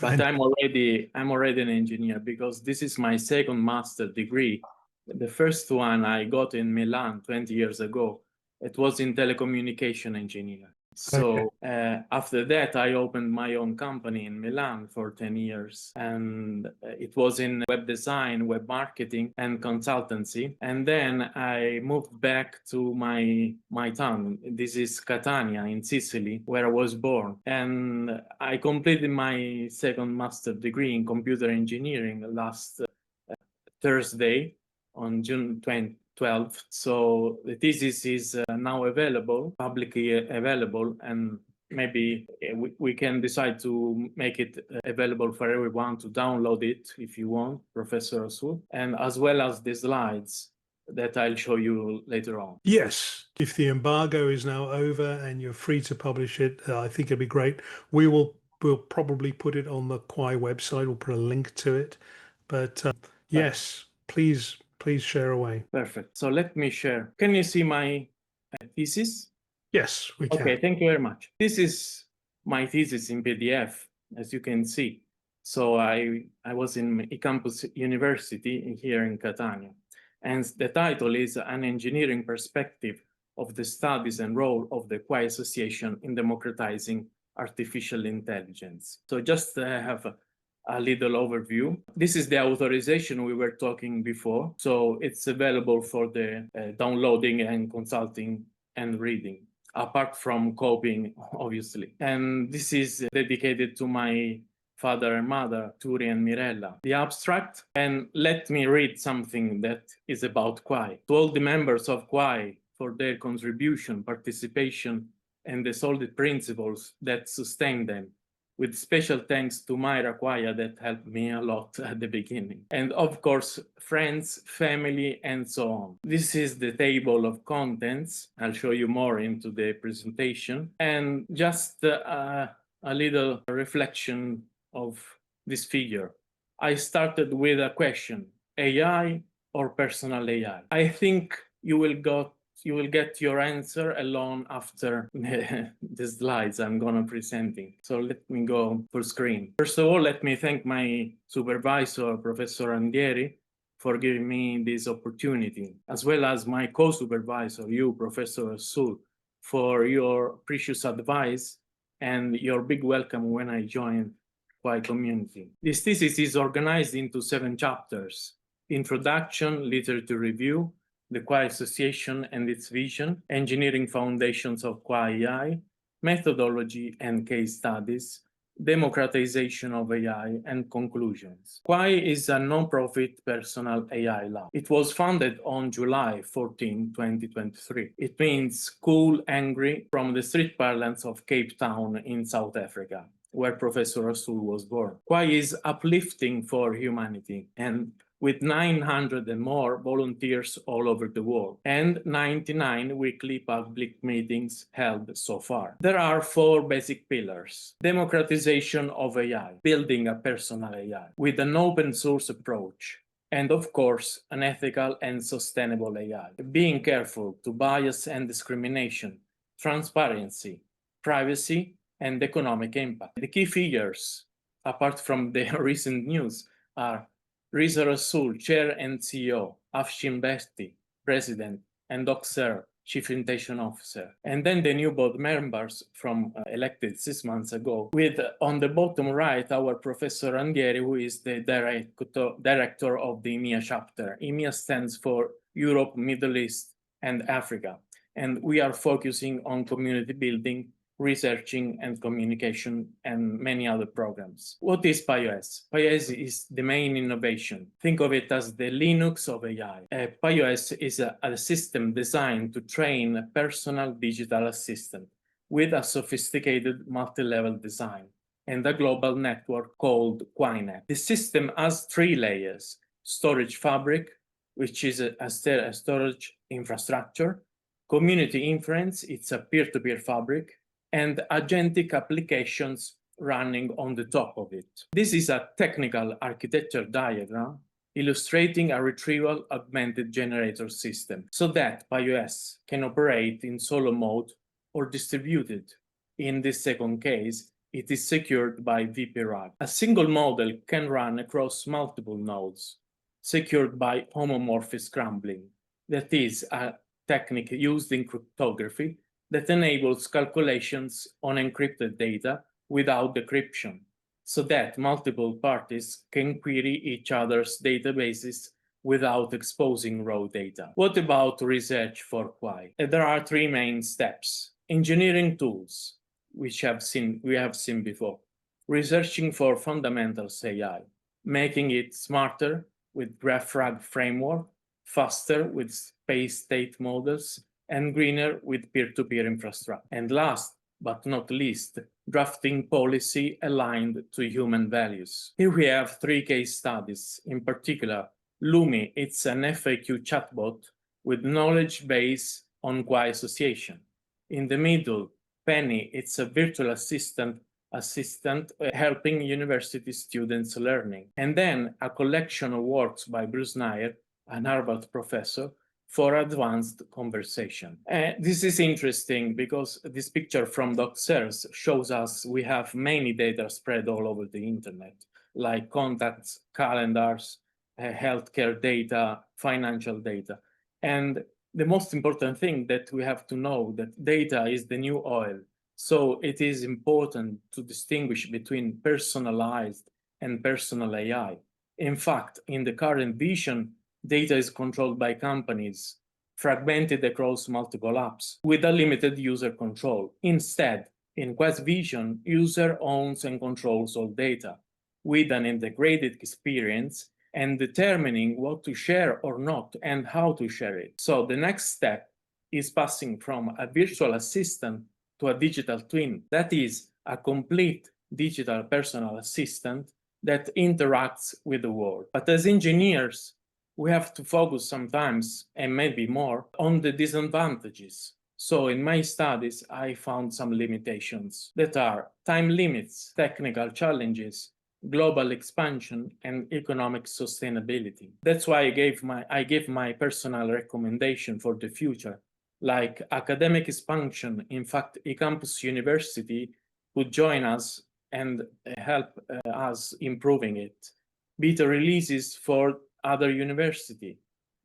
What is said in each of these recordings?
But I'm already an engineer because this is my second master degree. The first one I got in Milan 20 years ago. It was in telecommunication engineer. So after that, I opened my own company in Milan for 10 years. And it was in web design, web marketing, and consultancy. And then I moved back to my town. This is Catania in Sicily, where I was born. And I completed my second master degree in computer engineering last Thursday on June 12th. So the thesis is now available, publicly available, and maybe we can decide to make it available for everyone to download it if you want, Professor Rasul, and as well as the slides that I'll show you later on. Yes, if the embargo is now over and you're free to publish it, I think it'd be great. We'll probably put it on the Kwaai website. We'll put a link to it. But yes, please share away. Perfect. So let me share. Can you see my thesis? Yes, we can. Okay, thank you very much. This is my thesis in PDF, as you can see. So I was in eCampus University here in Catania. And the title is An Engineering Perspective of the Studies and Role of the Kwaai Association in Democratizing Artificial Intelligence. So just have a little overview. This is the authorization we were talking before. So it's available for the downloading and consulting and reading, apart from copying, obviously. And this is dedicated to my father and mother, Turi and Mirella. The abstract, and let me read something that is about Kwaai. To all the members of Kwaai for their contribution, participation, and the solid principles that sustain them, with special thanks to Myra Kwaai that helped me a lot at the beginning. And of course, friends, family, and so on. This is the table of contents. I'll show you more into the presentation. And just a little reflection of this figure. I started with a question, AI or personal AI? I think you will get your answer alone after the slides I'm gonna presenting. So let me go full screen. First of all, let me thank my supervisor, Professor Andieri, for giving me this opportunity, as well as my co-supervisor, you, Professor Rasul, for your precious advice and your big welcome when I joined Kwaai community. This thesis is organized into 7 chapters: Introduction, Literature Review, the Kwaai Association and its vision, engineering foundations of Kwaai AI, methodology and case studies, democratization of AI, and conclusions. Kwaai is a non-profit personal AI lab. It was founded on July 14, 2023. It means cool, angry, from the street parlance of Cape Town in South Africa, where Professor Rasul was born. Kwaai is uplifting for humanity, and with 900 and more volunteers all over the world, and 99 weekly public meetings held so far. There are 4 basic pillars: democratization of AI, building a personal AI with an open source approach, and of course, an ethical and sustainable AI, being careful to bias and discrimination, transparency, privacy, and economic impact. The key figures, apart from the recent news, are Riza Rasul, Chair and CEO, Afshin Behti, President, and Doxer, Chief Innovation Officer. And then the new board members from elected 6 months ago, with on the bottom right, our Professor Andieri, who is the director of the EMEA chapter. EMEA stands for Europe, Middle East, and Africa. And we are focusing on community building, researching and communication, and many other programs. What is PyOS? PyOS is the main innovation. Think of it as the Linux of AI. PyOS is a system designed to train a personal digital assistant with a sophisticated multi-level design and a global network called QuaiNet. The system has 3 layers: storage fabric, which is a storage infrastructure; community inference, it's a peer-to-peer fabric; and agentic applications running on the top of it. This is a technical architecture diagram illustrating a retrieval augmented generator system so that PyOS can operate in solo mode or distributed, in this second case, it is secured by VP-RAG. A single model can run across multiple nodes, secured by homomorphic scrambling. That is a technique used in cryptography that enables calculations on encrypted data without decryption, so that multiple parties can query each other's databases without exposing raw data. What about research for Kwaai? There are three main steps. Engineering tools, which we have seen before. Researching for fundamentals AI, making it smarter with GraphRag framework, faster with space state models, and greener with peer-to-peer infrastructure. And last but not least, drafting policy aligned to human values. Here we have three case studies. In particular, Lumi, it's an FAQ chatbot with knowledge base on Kwaai association. In the middle, Penny, it's a virtual assistant helping university students learning. And then a collection of works by Bruce Nair, an Harvard professor, for advanced conversation. This is interesting because this picture from DocSers shows us we have many data spread all over the internet, like contacts, calendars, healthcare data, financial data. And the most important thing that we have to know that data is the new oil. So it is important to distinguish between personalized and personal AI. In fact, in the current vision, data is controlled by companies, fragmented across multiple apps, with a limited user control. Instead, in Kwai's vision, user owns and controls all data, with an integrated experience and determining what to share or not and how to share it. So the next step is passing from a virtual assistant to a digital twin. That is a complete digital personal assistant that interacts with the world. But as engineers, we have to focus sometimes, and maybe more, on the disadvantages. So in my studies, I found some limitations that are time limits, technical challenges, global expansion, and economic sustainability. That's why I gave my personal recommendation for the future, like academic expansion. In fact, eCampus University would join us and help us improving it. Beta releases for other university,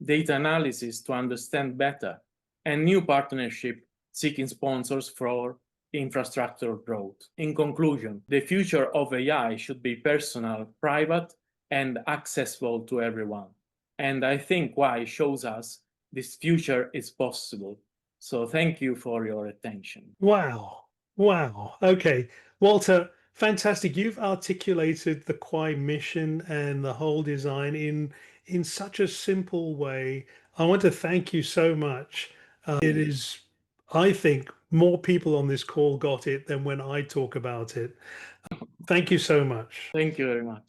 data analysis to understand better, and new partnership seeking sponsors for infrastructure growth. In conclusion, the future of AI should be personal, private, and accessible to everyone. And I think Kwaai shows us this future is possible. So thank you for your attention. Wow. Wow. Okay. Walter, fantastic. You've articulated the Kwaai mission and the whole design in such a simple way. I want to thank you so much. It is, I think, more people on this call got it than when I talk about it. Thank you so much. Thank you very much.